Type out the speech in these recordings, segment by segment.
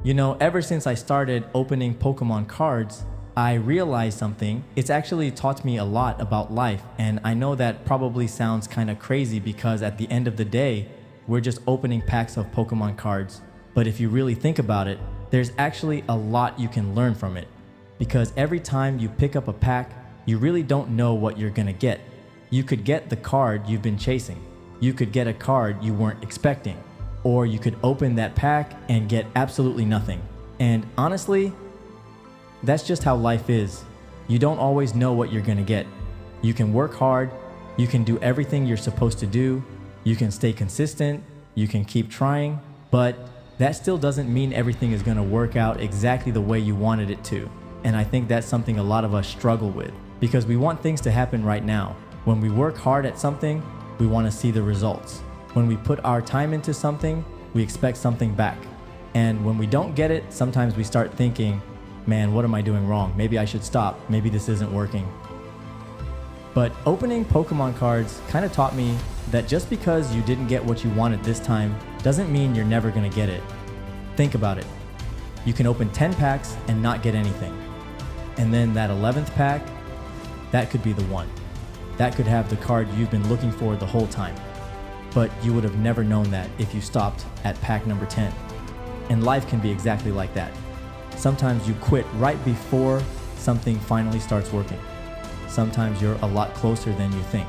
Ever since I started opening Pokemon cards, I realized something. It's actually taught me a lot about life, and I know that probably sounds kind of crazy because at the end of the day, we're just opening packs of Pokemon cards. But if you really think about it, there's actually a lot you can learn from it. Because every time you pick up a pack, you really don't know what you're gonna get. You could get the card you've been chasing. You could get a card you weren't expecting. Or you could open that pack and get absolutely nothing. And honestly, that's just how life is. You don't always know what you're gonna get. You can work hard, you can do everything you're supposed to do, you can stay consistent, you can keep trying, but that still doesn't mean everything is gonna work out exactly the way you wanted it to. And I think that's something a lot of us struggle with because we want things to happen right now. When we work hard at something, we wanna see the results. When we put our time into something, we expect something back. And when we don't get it, sometimes we start thinking, man, what am I doing wrong? Maybe I should stop. Maybe this isn't working. But opening Pokemon cards kind of taught me that just because you didn't get what you wanted this time doesn't mean you're never gonna get it. Think about it. You can open 10 packs and not get anything. And then that 11th pack, that could be the one. That could have the card you've been looking for the whole time. But you would have never known that if you stopped at pack number 10. And life can be exactly like that. Sometimes you quit right before something finally starts working. Sometimes you're a lot closer than you think.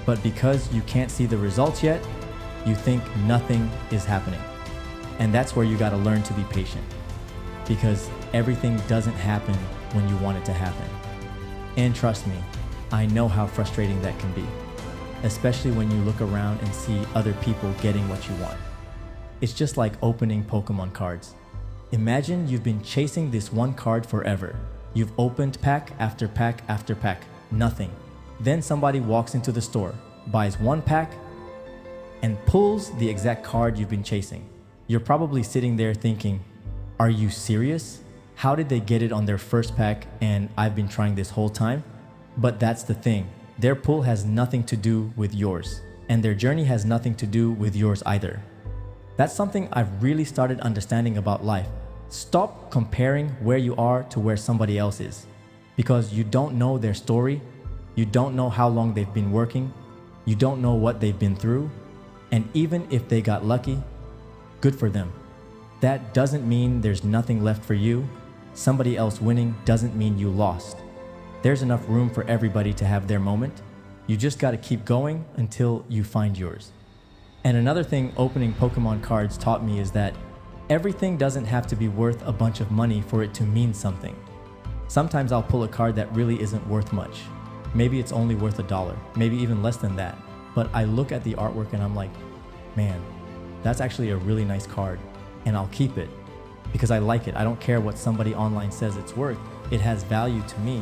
But because you can't see the results yet, you think nothing is happening. And that's where you gotta learn to be patient. Because everything doesn't happen when you want it to happen. And trust me, I know how frustrating that can be. Especially when you look around and see other people getting what you want. It's just like opening Pokemon cards. Imagine you've been chasing this one card forever. You've opened pack after pack after pack, nothing. Then somebody walks into the store, buys one pack, and pulls the exact card you've been chasing. You're probably sitting there thinking, are you serious? How did they get it on their first pack and I've been trying this whole time? But that's the thing. Their pull has nothing to do with yours, and their journey has nothing to do with yours either. That's something I've really started understanding about life. Stop comparing where you are to where somebody else is, because you don't know their story, you don't know how long they've been working, you don't know what they've been through, and even if they got lucky, good for them. That doesn't mean there's nothing left for you. Somebody else winning doesn't mean you lost. There's enough room for everybody to have their moment. You just gotta keep going until you find yours. And another thing opening Pokemon cards taught me is that everything doesn't have to be worth a bunch of money for it to mean something. Sometimes I'll pull a card that really isn't worth much. Maybe it's only worth $1, maybe even less than that. But I look at the artwork and I'm like, man, that's actually a really nice card, and I'll keep it because I like it. I don't care what somebody online says it's worth. It has value to me.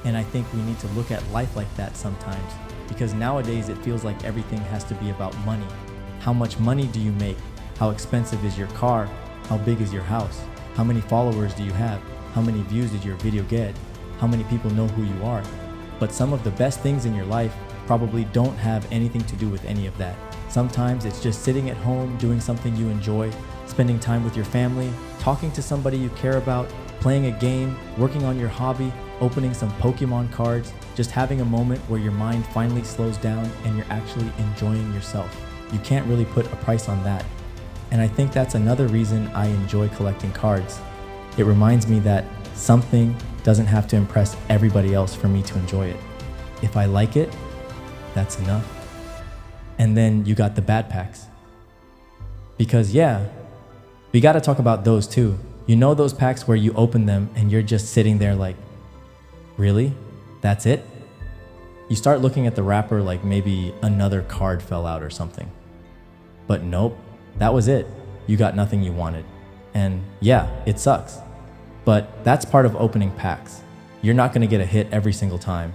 And I think we need to look at life like that sometimes, because nowadays it feels like everything has to be about money. How much money do you make? How expensive is your car? How big is your house? How many followers do you have? How many views did your video get? How many people know who you are? But some of the best things in your life probably don't have anything to do with any of that. Sometimes it's just sitting at home, doing something you enjoy, spending time with your family, talking to somebody you care about, playing a game, working on your hobby, opening some Pokemon cards, just having a moment where your mind finally slows down and you're actually enjoying yourself. You can't really put a price on that. And I think that's another reason I enjoy collecting cards. It reminds me that something doesn't have to impress everybody else for me to enjoy it. If I like it, that's enough. And then you got the bad packs. Because yeah, we gotta talk about those too. You know those packs where you open them and you're just sitting there like, really? That's it? You start looking at the wrapper like maybe another card fell out or something. But nope, that was it. You got nothing you wanted. And yeah, it sucks. But that's part of opening packs. You're not gonna get a hit every single time.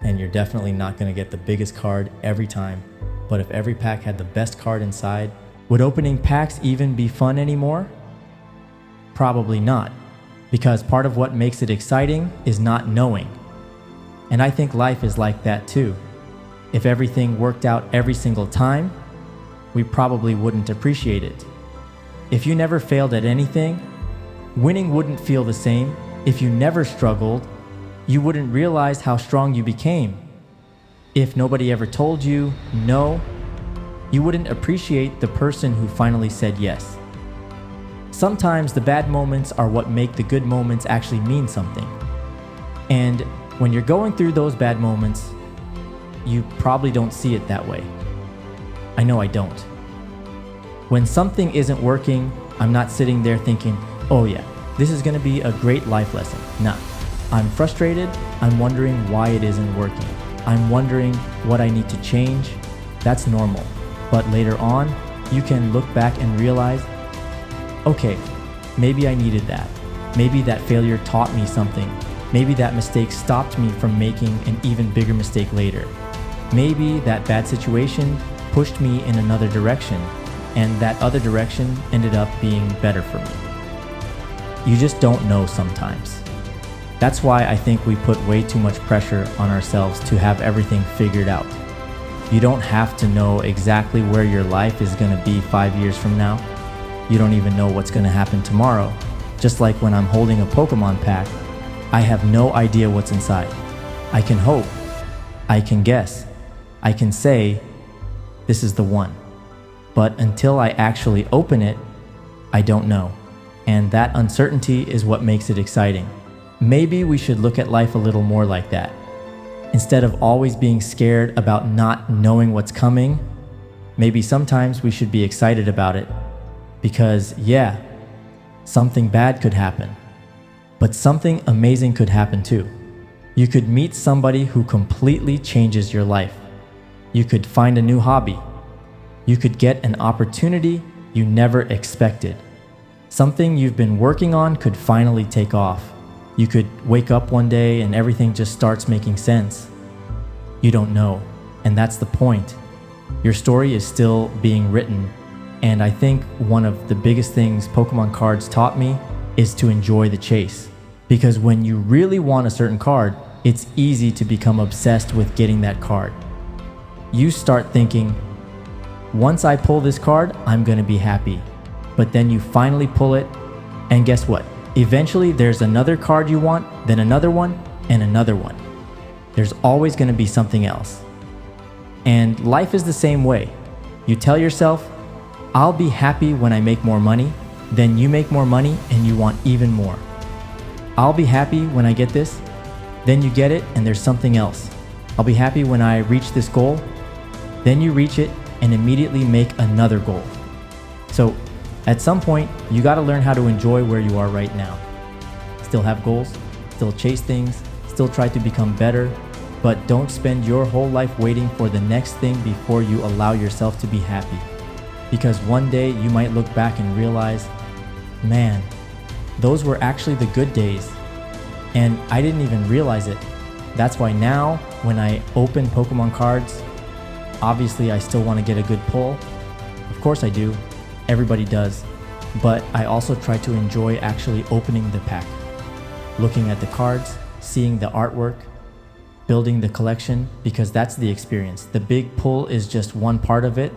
And you're definitely not gonna get the biggest card every time. But if every pack had the best card inside, would opening packs even be fun anymore? Probably not. Because part of what makes it exciting is not knowing. And I think life is like that too. If everything worked out every single time, we probably wouldn't appreciate it. If you never failed at anything, winning wouldn't feel the same. If you never struggled, you wouldn't realize how strong you became. If nobody ever told you no, you wouldn't appreciate the person who finally said yes. Sometimes the bad moments are what make the good moments actually mean something. And when you're going through those bad moments, you probably don't see it that way. I know I don't. When something isn't working, I'm not sitting there thinking, oh yeah, this is gonna be a great life lesson. Nah, I'm frustrated. I'm wondering why it isn't working. I'm wondering what I need to change. That's normal. But later on, you can look back and realize, okay, maybe I needed that. Maybe that failure taught me something. Maybe that mistake stopped me from making an even bigger mistake later. Maybe that bad situation pushed me in another direction, and that other direction ended up being better for me. You just don't know sometimes. That's why I think we put way too much pressure on ourselves to have everything figured out. You don't have to know exactly where your life is going to be 5 years from now. You don't even know what's going to happen tomorrow. Just like when I'm holding a Pokemon pack, I have no idea what's inside. I can hope. I can guess. I can say, this is the one. But until I actually open it, I don't know. And that uncertainty is what makes it exciting. Maybe we should look at life a little more like that. Instead of always being scared about not knowing what's coming, maybe sometimes we should be excited about it. Because yeah, something bad could happen, but something amazing could happen too. You could meet somebody who completely changes your life. You could find a new hobby. You could get an opportunity you never expected. Something you've been working on could finally take off. You could wake up one day and everything just starts making sense. You don't know, and that's the point. Your story is still being written, and I think one of the biggest things Pokemon cards taught me is to enjoy the chase. Because when you really want a certain card, it's easy to become obsessed with getting that card. You start thinking, once I pull this card, I'm gonna be happy. But then you finally pull it, and guess what? Eventually there's another card you want, then another one, and another one. There's always gonna be something else. And life is the same way. You tell yourself, I'll be happy when I make more money, then you make more money and you want even more. I'll be happy when I get this, then you get it and there's something else. I'll be happy when I reach this goal, then you reach it and immediately make another goal. So at some point, you gotta learn how to enjoy where you are right now. Still have goals, still chase things, still try to become better, but don't spend your whole life waiting for the next thing before you allow yourself to be happy. Because one day you might look back and realize, man, those were actually the good days. And I didn't even realize it. That's why now, when I open Pokemon cards, obviously I still want to get a good pull. Of course I do. Everybody does. But I also try to enjoy actually opening the pack. Looking at the cards, seeing the artwork, building the collection, because that's the experience. The big pull is just one part of it,